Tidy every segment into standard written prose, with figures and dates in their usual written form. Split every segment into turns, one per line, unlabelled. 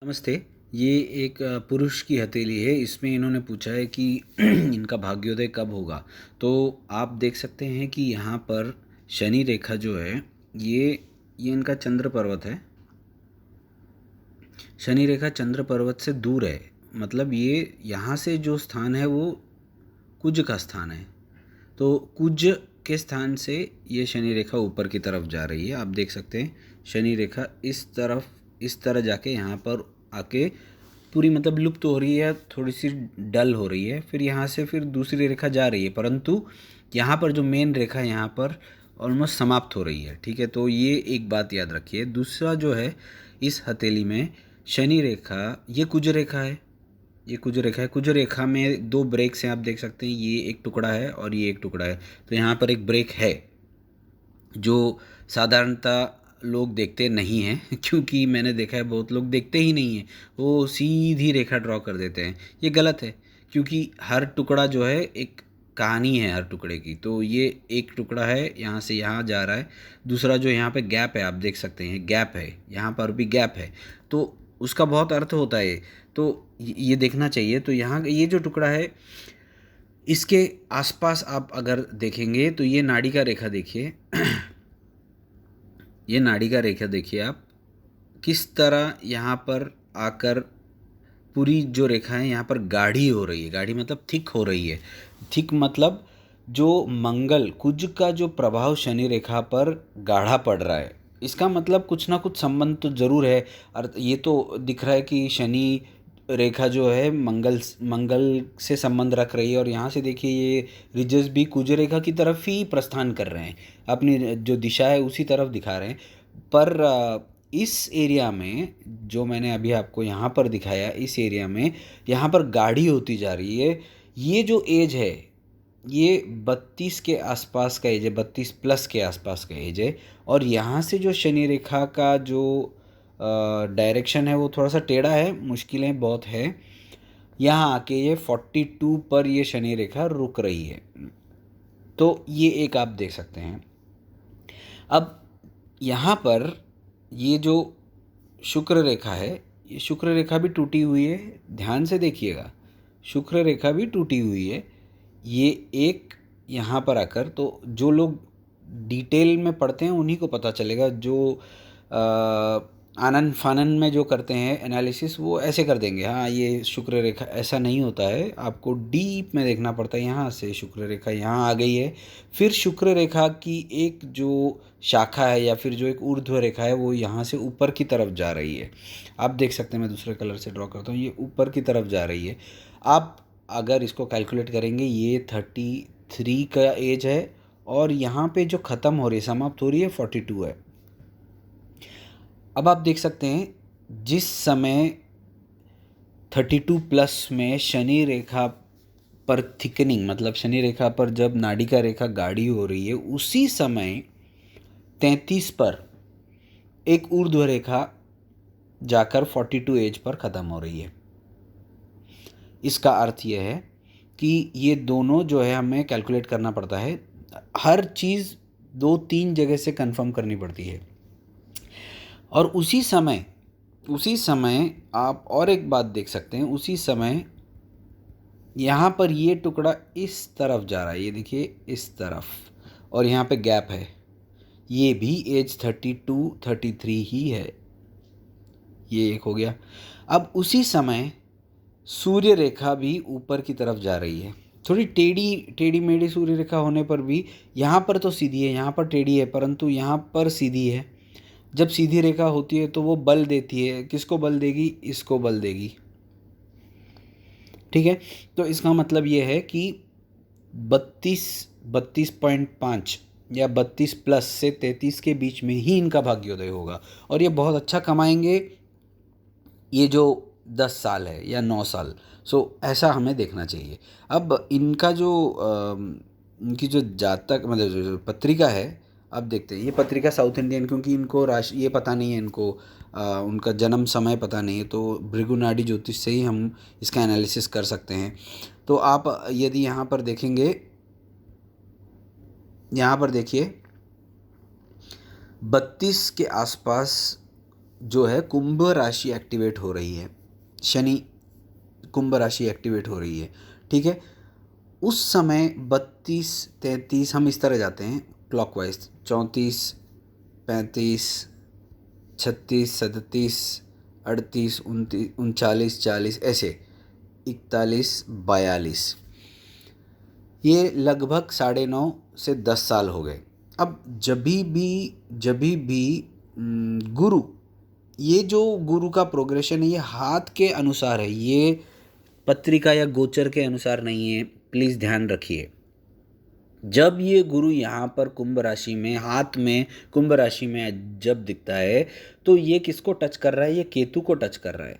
नमस्ते। ये एक पुरुष की हथेली है। इसमें इन्होंने पूछा है कि इनका भाग्योदय कब होगा। तो आप देख सकते हैं कि यहाँ पर शनि रेखा जो है ये इनका चंद्र पर्वत है। शनि रेखा चंद्र पर्वत से दूर है, मतलब ये यहाँ से जो स्थान है वो कुज का स्थान है। तो कुज के स्थान से ये शनि रेखा ऊपर की तरफ जा रही है। आप देख सकते हैं शनि रेखा इस तरह जाके यहाँ पर आके पूरी मतलब लुप्त हो रही है, थोड़ी सी डल हो रही है। फिर यहाँ से फिर दूसरी रेखा जा रही है, परंतु यहाँ पर जो मेन रेखा है यहाँ पर ऑलमोस्ट समाप्त हो रही है। ठीक है, तो ये एक बात याद रखिए। दूसरा जो है, इस हथेली में शनि रेखा ये कुज रेखा है। ये कुज रेखा है। कुज रेखा में दो ब्रेक्स हैं, आप देख सकते हैं। ये एक टुकड़ा है और ये एक टुकड़ा है। तो यहाँ पर एक ब्रेक है जो साधारणतः लोग देखते नहीं हैं क्योंकि मैंने देखा है बहुत लोग देखते ही नहीं हैं, वो सीधी रेखा ड्रॉ कर देते हैं। ये गलत है, क्योंकि हर टुकड़ा जो है एक कहानी है हर टुकड़े की। तो ये एक टुकड़ा है, यहाँ से यहाँ जा रहा है। दूसरा जो यहाँ पे गैप है, आप देख सकते हैं गैप है, यहाँ पर भी गैप है, तो उसका बहुत अर्थ होता है। तो ये देखना चाहिए। तो यहाँ ये जो टुकड़ा है, इसके आसपास आप अगर देखेंगे तो ये नाड़ी का रेखा देखिए ये नाड़ी का रेखा देखिए आप किस तरह यहाँ पर आकर पूरी जो रेखा है यहाँ पर गाढ़ी हो रही है। गाढ़ी मतलब थिक हो रही है। थिक मतलब जो मंगल कुज का जो प्रभाव शनि रेखा पर गाढ़ा पड़ रहा है, इसका मतलब कुछ ना कुछ संबंध तो जरूर है। और ये तो दिख रहा है कि शनि रेखा जो है मंगल मंगल से संबंध रख रही है। और यहाँ से देखिए ये रिजेस भी कुज रेखा की तरफ ही प्रस्थान कर रहे हैं, अपनी जो दिशा है उसी तरफ दिखा रहे हैं। पर इस एरिया में जो मैंने अभी आपको यहाँ पर दिखाया, इस एरिया में यहाँ पर गाढ़ी होती जा रही है। ये जो एज है ये 32 के आसपास का एज है, 32 प्लस के आसपास का एज है। और यहाँ से जो शनि रेखा का जो डायरेक्शन है वो थोड़ा सा टेढ़ा है, मुश्किलें बहुत है। यहाँ आके ये 42 पर ये शनि रेखा रुक रही है। तो ये एक आप देख सकते हैं। अब यहाँ पर ये जो शुक्र रेखा है, ये शुक्र रेखा भी टूटी हुई है, ध्यान से देखिएगा। शुक्र रेखा भी टूटी हुई है। ये एक यहाँ पर आकर, तो जो लोग डिटेल में पढ़ते हैं उन्हीं को पता चलेगा। जो आनन फानन में जो करते हैं एनालिसिस, वो ऐसे कर देंगे, हाँ ये शुक्र रेखा। ऐसा नहीं होता है, आपको डीप में देखना पड़ता है। यहाँ से शुक्र रेखा यहाँ आ गई है, फिर शुक्र रेखा की एक जो शाखा है या फिर जो एक ऊर्ध्व रेखा है वो यहाँ से ऊपर की तरफ जा रही है। आप देख सकते हैं, मैं दूसरे कलर से ड्रॉ करता हूँ, ये ऊपर की तरफ जा रही है। आप अगर इसको कैलकुलेट करेंगे, ये 33 का एज है और यहाँ पे जो ख़त्म हो रही है, समाप्त हो रही है, 42 है। अब आप देख सकते हैं जिस समय 32 प्लस में शनि रेखा पर थिकनिंग, मतलब शनि रेखा पर जब नाड़ी का रेखा गाढ़ी हो रही है, उसी समय 33 पर एक ऊर्ध्व रेखा जाकर 42 एज पर ख़त्म हो रही है। इसका अर्थ यह है कि ये दोनों जो है हमें कैलकुलेट करना पड़ता है। हर चीज़ 2-3 जगह से कंफर्म करनी पड़ती है। और उसी समय आप और एक बात देख सकते हैं। उसी समय यहाँ पर ये टुकड़ा इस तरफ जा रहा है, ये देखिए इस तरफ, और यहाँ पे गैप है। ये भी एज 32-33 ही है। ये एक हो गया। अब उसी समय सूर्य रेखा भी ऊपर की तरफ जा रही है। थोड़ी टेढ़ी मेढ़ी सूर्य रेखा होने पर भी, यहाँ पर तो सीधी है, यहाँ पर टेढ़ी है, परंतु यहाँ पर सीधी है। जब सीधी रेखा होती है तो वो बल देती है। किसको बल देगी? इसको बल देगी। ठीक है, तो इसका मतलब ये है कि 32.5 या 32 प्लस से 33 के बीच में ही इनका भाग्योदय होगा। और ये बहुत अच्छा कमाएंगे, ये जो 10 साल है या 9 साल। ऐसा हमें देखना चाहिए। अब इनका जो इनकी जो जातक मतलब जो पत्रिका है, अब देखते हैं। ये पत्रिका साउथ इंडियन, क्योंकि इनको राशि ये पता नहीं है, इनको उनका जन्म समय पता नहीं है, तो भृगुनाड़ी ज्योतिष से ही हम इसका एनालिसिस कर सकते हैं। तो आप यदि यहाँ पर देखेंगे, यहाँ पर देखिए 32 के आसपास जो है कुंभ राशि एक्टिवेट हो रही है, शनि कुंभ राशि एक्टिवेट हो रही है, ठीक है। उस समय 32 33 हम इस तरह जाते हैं क्लॉकवाइज, 34 35 36 37 38 39 40 ऐसे 41 42, ये लगभग 9.5 से 10 साल हो गए। अब जभी भी गुरु, ये जो गुरु का प्रोग्रेशन है ये हाथ के अनुसार है, ये पत्रिका या गोचर के अनुसार नहीं है, प्लीज़ ध्यान रखिए। जब ये गुरु यहाँ पर कुंभ राशि में, हाथ में कुंभ राशि में जब दिखता है तो ये किसको टच कर रहा है, ये केतु को टच कर रहा है।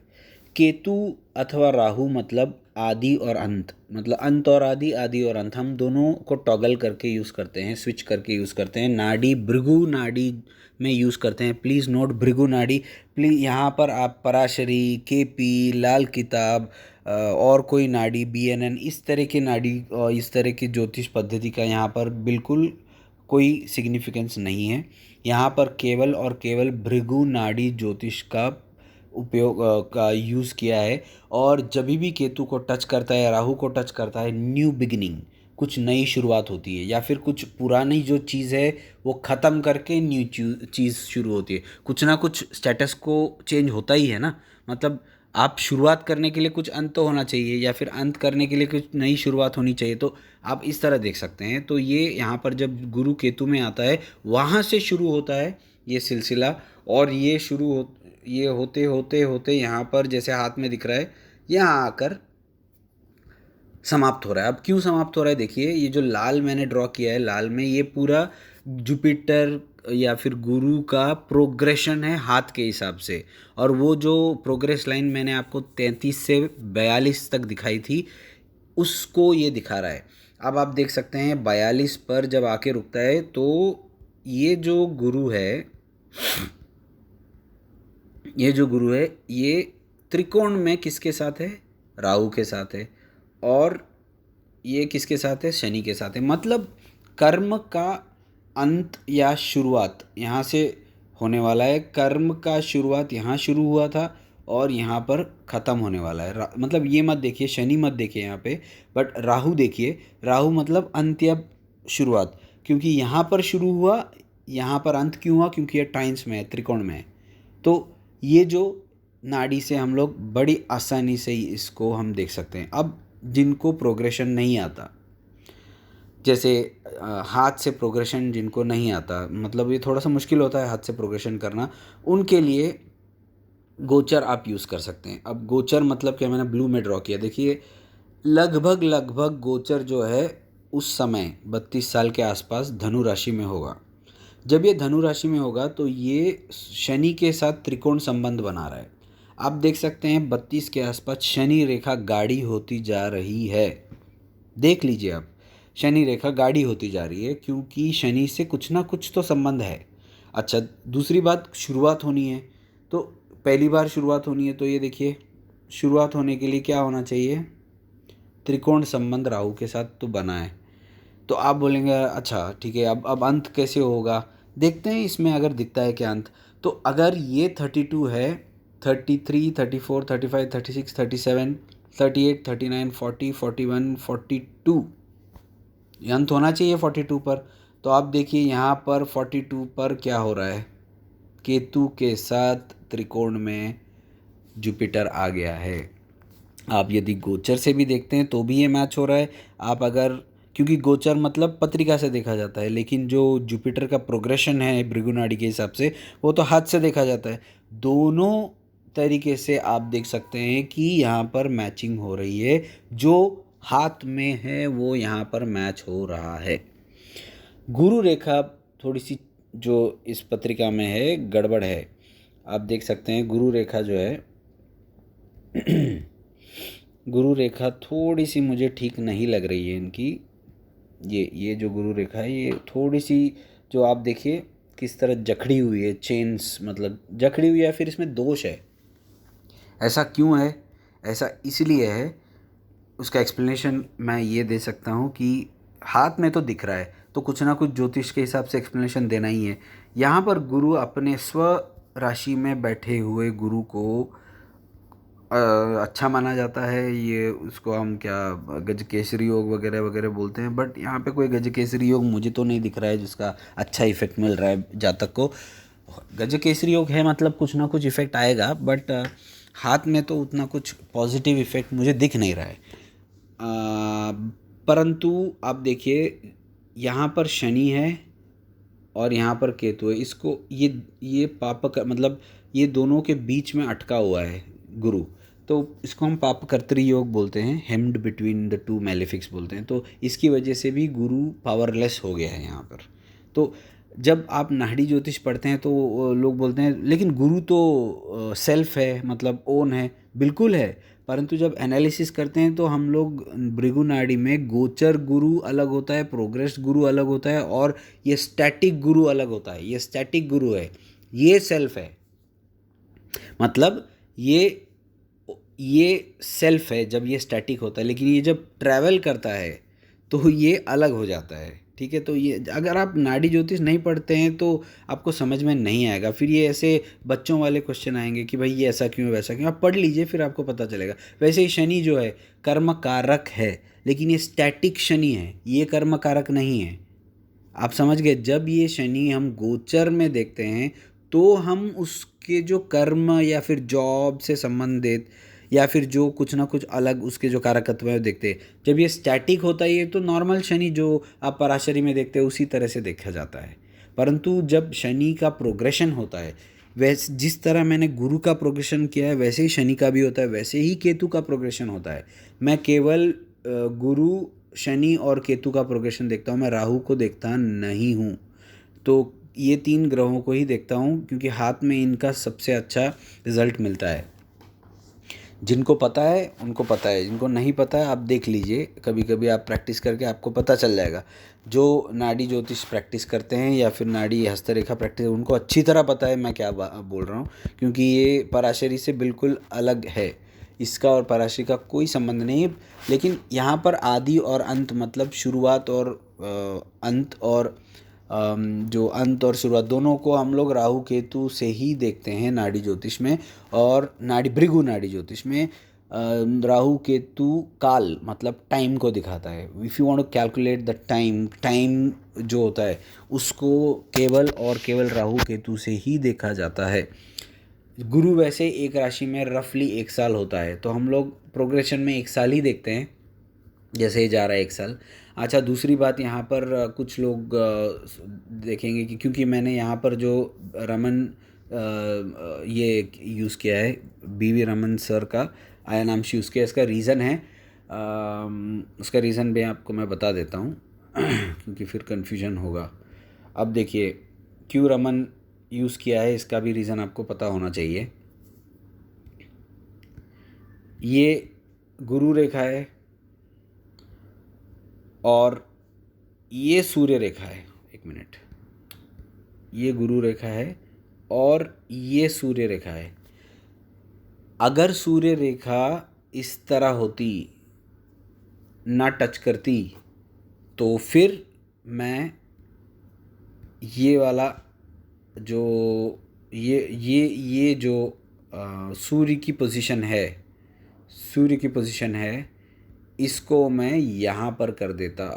केतु अथवा राहु मतलब आदि और अंत, मतलब अंत और आदि, आदि और अंत, हम दोनों को टॉगल करके यूज़ करते हैं, स्विच करके यूज़ करते हैं। नाड़ी भृगु नाड़ी में यूज़ करते हैं, प्लीज़ नोट भृगु नाड़ी। प्लीज़ यहाँ पर आप पराशरी, केपी, लाल किताब और कोई नाड़ी, BNN, इस तरह की नाड़ी और इस तरह की ज्योतिष पद्धति का यहाँ पर बिल्कुल कोई सिग्निफिकेंस नहीं है। यहाँ पर केवल और केवल भृगु नाड़ी ज्योतिष का उपयोग का यूज़ किया है। और जब भी केतु को टच करता है, राहु को टच करता है, न्यू बिगिनिंग, कुछ नई शुरुआत होती है, या फिर कुछ पुरानी जो चीज़ है वो ख़त्म करके न्यू चीज़ शुरू होती है। कुछ ना कुछ स्टेटस को चेंज होता ही है ना, मतलब आप शुरुआत करने के लिए कुछ अंत तो होना चाहिए, या फिर अंत करने के लिए कुछ नई शुरुआत होनी चाहिए। तो आप इस तरह देख सकते हैं। तो ये यहाँ पर जब गुरु केतु में आता है वहाँ से शुरू होता है ये सिलसिला, और ये होते होते होते यहाँ पर जैसे हाथ में दिख रहा है, यहाँ आकर समाप्त हो रहा है। अब क्यों समाप्त हो रहा है, देखिए ये जो लाल मैंने ड्रॉ किया है, लाल में ये पूरा जुपिटर या फिर गुरु का प्रोग्रेशन है हाथ के हिसाब से। और वो जो प्रोग्रेस लाइन मैंने आपको 33 से 42 तक दिखाई थी, उसको ये दिखा रहा है। अब आप देख सकते हैं 42 पर जब आके रुकता है तो ये जो गुरु है, ये त्रिकोण में किसके साथ है, राहु के साथ है। और ये किसके साथ है, शनि के साथ है। मतलब कर्म का अंत या शुरुआत यहाँ से होने वाला है। कर्म का शुरुआत यहाँ शुरू हुआ था और यहाँ पर ख़त्म होने वाला है। मतलब ये मत देखिए, शनि मत देखिए यहाँ पे, बट राहु देखिए। राहु मतलब अंत या शुरुआत, क्योंकि यहाँ पर शुरू हुआ, यहाँ पर अंत क्यों हुआ, क्योंकि ये टाइम्स में है, त्रिकोण में है। तो ये जो नाड़ी से हम लोग बड़ी आसानी से ही इसको हम देख सकते हैं। अब जिनको प्रोग्रेशन नहीं आता, जैसे हाथ से प्रोग्रेशन जिनको नहीं आता, मतलब ये थोड़ा सा मुश्किल होता है हाथ से प्रोग्रेशन करना, उनके लिए गोचर आप यूज़ कर सकते हैं। अब गोचर मतलब क्या, मैंने ब्लू में ड्रॉ किया, देखिए लगभग गोचर जो है उस समय 32 साल के आसपास धनु राशि में होगा। जब ये धनु राशि में होगा तो ये शनि के साथ त्रिकोण संबंध बना रहा है। आप देख सकते हैं 32 के आसपास शनि रेखा गाढ़ी होती जा रही है। देख लीजिए आप, शनि रेखा गाढ़ी होती जा रही है, क्योंकि शनि से कुछ ना कुछ तो संबंध है। अच्छा, दूसरी बात, शुरुआत होनी है, तो पहली बार शुरुआत होनी है, तो ये देखिए शुरुआत होने के लिए क्या होना चाहिए, त्रिकोण संबंध राहु के साथ तो बना है। तो आप बोलेंगे अच्छा ठीक है, अब अंत कैसे होगा, देखते हैं इसमें अगर दिखता है क्या अंत। तो अगर ये 32 है, 33 34 35 36 37 38 39 40 41 42, ये अंत होना चाहिए 42 पर। तो आप देखिए यहाँ पर 42 पर क्या हो रहा है, केतु के साथ त्रिकोण में जुपिटर आ गया है। आप यदि गोचर से भी देखते हैं तो भी ये मैच हो रहा है। आप अगर, क्योंकि गोचर मतलब पत्रिका से देखा जाता है, लेकिन जो जुपिटर का प्रोग्रेशन है भृगुनाड़ी के हिसाब से, वो तो हाथ से देखा जाता है। दोनों तरीके से आप देख सकते हैं कि यहाँ पर मैचिंग हो रही है। जो हाथ में है वो यहाँ पर मैच हो रहा है। गुरु रेखा थोड़ी सी जो इस पत्रिका में है गड़बड़ है। आप देख सकते हैं गुरु रेखा जो है गुरु रेखा थोड़ी सी मुझे ठीक नहीं लग रही है इनकी। ये जो गुरु रेखा है ये थोड़ी सी, जो आप देखिए किस तरह जकड़ी हुई है, चेन्स मतलब जकड़ी हुई है, फिर इसमें दोष है। ऐसा क्यों है, ऐसा इसलिए है, उसका एक्सप्लेनेशन मैं ये दे सकता हूँ कि हाथ में तो दिख रहा है तो कुछ ना कुछ ज्योतिष के हिसाब से एक्सप्लेनेशन देना ही है। यहाँ पर गुरु अपने स्व राशि में बैठे हुए गुरु को अच्छा माना जाता है। ये उसको हम क्या गजकेसरी योग वगैरह वगैरह बोलते हैं, बट यहाँ पे कोई गजकेसरी योग मुझे तो नहीं दिख रहा है जिसका अच्छा इफेक्ट मिल रहा है जातक को। गजकेसरी योग है मतलब कुछ ना कुछ इफेक्ट आएगा, बट हाथ में तो उतना कुछ पॉजिटिव इफेक्ट मुझे दिख नहीं रहा है। परंतु आप देखिए यहाँ पर शनि है और यहाँ पर केतु है। इसको ये पाप मतलब ये दोनों के बीच में अटका हुआ है गुरु, तो इसको हम पापकर्तरी योग बोलते हैं, हेम्ड बिटवीन द टू मेलेफिक्स बोलते हैं। तो इसकी वजह से भी गुरु पावरलेस हो गया है यहाँ पर। तो जब आप नाड़ी ज्योतिष पढ़ते हैं तो लोग बोलते हैं लेकिन गुरु तो सेल्फ है, मतलब ओन है। बिल्कुल है, परंतु जब एनालिसिस करते हैं तो हम लोग भृगु नाड़ी में गोचर गुरु अलग होता है, प्रोग्रेस गुरु अलग होता है, और ये स्टैटिक गुरु अलग होता है। ये स्टैटिक गुरु है, ये सेल्फ है, मतलब ये सेल्फ है जब ये स्टैटिक होता है, लेकिन ये जब ट्रैवल करता है तो ये अलग हो जाता है। ठीक है, तो ये अगर आप नाड़ी ज्योतिष नहीं पढ़ते हैं तो आपको समझ में नहीं आएगा। फिर ये ऐसे बच्चों वाले क्वेश्चन आएंगे कि भाई ये ऐसा क्यों वैसा क्यों। आप पढ़ लीजिए फिर आपको पता चलेगा। वैसे ही शनि जो है कर्म कारक है, लेकिन ये स्टैटिक शनि है, ये कर्म कारक नहीं है। आप समझ गए। जब ये शनि हम गोचर में देखते हैं तो हम उसके जो कर्म या फिर जॉब से संबंधित या फिर जो कुछ ना कुछ अलग उसके जो कारकत्व है वो देखते हैं। जब ये स्टैटिक होता है ये तो नॉर्मल शनि जो आप पराशरी में देखते हैं उसी तरह से देखा जाता है। परंतु जब शनि का प्रोग्रेशन होता है, वैसे जिस तरह मैंने गुरु का प्रोग्रेशन किया है वैसे ही शनि का भी होता है, वैसे ही केतु का प्रोग्रेशन होता है। मैं केवल गुरु, शनि और केतु का प्रोग्रेशन देखता हूँ, मैं राहु को देखता नहीं हूँ। तो ये 3 ग्रहों को ही देखता हूँ क्योंकि हाथ में इनका सबसे अच्छा रिजल्ट मिलता है। जिनको पता है उनको पता है, जिनको नहीं पता है आप देख लीजिए, कभी कभी आप प्रैक्टिस करके आपको पता चल जाएगा। जो नाड़ी ज्योतिष प्रैक्टिस करते हैं या फिर नाड़ी हस्तरेखा प्रैक्टिस, उनको अच्छी तरह पता है मैं क्या बोल रहा हूँ, क्योंकि ये पराशरी से बिल्कुल अलग है। इसका और पराशरी का कोई संबंध नहीं है। लेकिन यहाँ पर आदि और अंत मतलब शुरुआत और अंत, और जो अंत और शुरुआत दोनों को हम लोग राहु केतु से ही देखते हैं नाड़ी ज्योतिष में। और भृगु नाड़ी ज्योतिष में राहु केतु काल मतलब टाइम को दिखाता है। If you want to calculate the time जो होता है उसको केवल और केवल राहु केतु से ही देखा जाता है। गुरु वैसे एक राशि में रफली 1 साल होता है, तो हम लोग प्रोग्रेशन में 1 साल ही देखते हैं, जैसे ही जा रहा है 1 साल। अच्छा, दूसरी बात यहाँ पर कुछ लोग देखेंगे कि क्योंकि मैंने यहाँ पर जो रमन ये यूज़ किया है, बीवी रमन सर का आयानांश यूज़ किया, इसका रीज़न है, उसका रीज़न भी आपको मैं बता देता हूँ क्योंकि फिर कन्फ्यूजन होगा। अब देखिए क्यों रमन यूज़ किया है, इसका भी रीज़न आपको पता होना चाहिए। ये गुरु रेखा है और ये सूर्य रेखा है। एक मिनट, ये गुरु रेखा है और ये सूर्य रेखा है। अगर सूर्य रेखा इस तरह होती, ना टच करती, तो फिर मैं ये वाला जो ये जो सूर्य की पोजीशन है, इसको मैं यहाँ पर कर देता।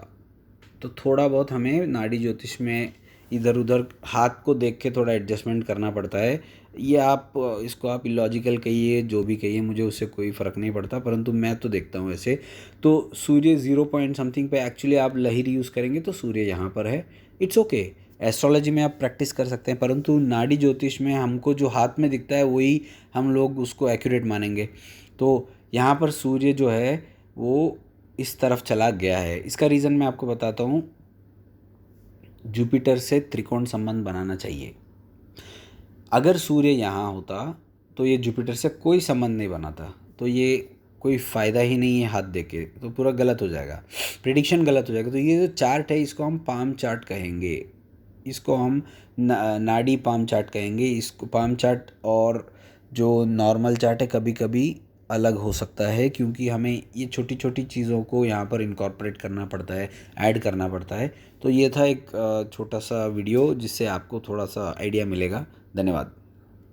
तो थोड़ा बहुत हमें नाड़ी ज्योतिष में इधर उधर हाथ को देख के थोड़ा एडजस्टमेंट करना पड़ता है। ये आप इसको आप इलॉजिकल कहिए, जो भी कहिए, मुझे उससे कोई फ़र्क नहीं पड़ता, परंतु मैं तो देखता हूँ ऐसे। तो सूर्य 0 पॉइंट समथिंग पे एक्चुअली आप लहीर यूज़ करेंगे तो सूर्य यहाँ पर है। इट्स ओके, एस्ट्रोलॉजी में आप प्रैक्टिस कर सकते हैं, परंतु नाड़ी ज्योतिष में हमको जो हाथ में दिखता है वही हम लोग उसको एक्यूरेट मानेंगे। तो यहाँ पर सूर्य जो है वो इस तरफ चला गया है। इसका रीज़न मैं आपको बताता हूँ। जुपिटर से त्रिकोण संबंध बनाना चाहिए। अगर सूर्य यहाँ होता तो ये जुपिटर से कोई संबंध नहीं बनाता, तो ये कोई फ़ायदा ही नहीं है हाथ देके, तो पूरा गलत हो जाएगा, प्रेडिक्शन गलत हो जाएगा। तो ये जो चार्ट है इसको हम पाम चार्ट कहेंगे, इसको हम नाड़ी पाम चार्ट कहेंगे। इसको पाम चार्ट और जो नॉर्मल चार्ट है कभी कभी अलग हो सकता है, क्योंकि हमें ये छोटी छोटी चीज़ों को यहाँ पर इनकॉर्पोरेट करना पड़ता है, ऐड करना पड़ता है। तो ये था एक छोटा सा वीडियो जिससे आपको थोड़ा सा आइडिया मिलेगा। धन्यवाद।